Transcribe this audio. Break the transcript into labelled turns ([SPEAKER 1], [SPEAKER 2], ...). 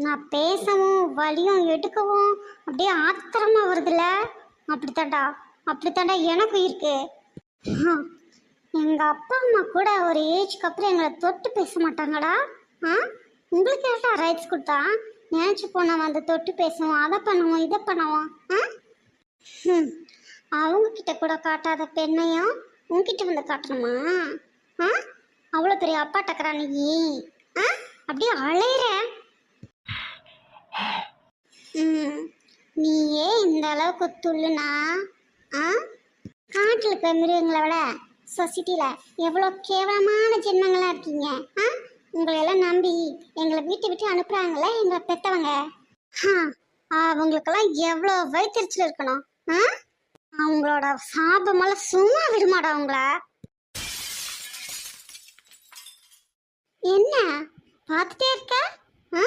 [SPEAKER 1] நான் பேசவும் வலியும் எடுக்கவும் அப்படியே ஆத்திரமா வருதுல்ல. அப்படித்தாண்டா அப்படித்தாண்டா எனக்கு இருக்கு. ஹம், எங்க அப்பா அம்மா கூட ஒரு ஏஜ்க்கு அப்புறம் எங்களை தொட்டு பேச மாட்டாங்கடா. ஆ உங்களுக்கு ஏன்டா ரைட்ஸ் கொடுத்தா நினைச்சு போனா வந்து தொட்டு பேசுவோம், அதை பண்ணுவோம், இதை பண்ணுவோம். ம் அவங்க கிட்ட கூட காட்டாத பெண்ணையும் உன்கிட்ட வந்து காட்டணுமா? ஆ அவ்வளோ பெரிய அப்பா டக்கறா நீ. ஆ அப்படியே அலையிற. ம் நீயே இந்த அளவுக்கு துள்ளுனா ஆ காட்டில் இருக்கிற மிருகங்களை விட சொசைட்டியில் எவ்வளோ கேவலமான ஜென்மங்களாக இருக்கீங்க. ஆ உங்களையெல்லாம் நம்பி எங்களை வீட்டை விட்டு அனுப்புகிறாங்களே எங்களை பெற்றவங்க. அவங்களுக்கெல்லாம் எவ்வளோ வயிற்றுச்சல் இருக்கணும். ஆ அவங்களோட சாபமெல்லாம் சும்மா விடுமாடா அவங்கள. என்ன பார்த்துட்டே இருக்க? ஆ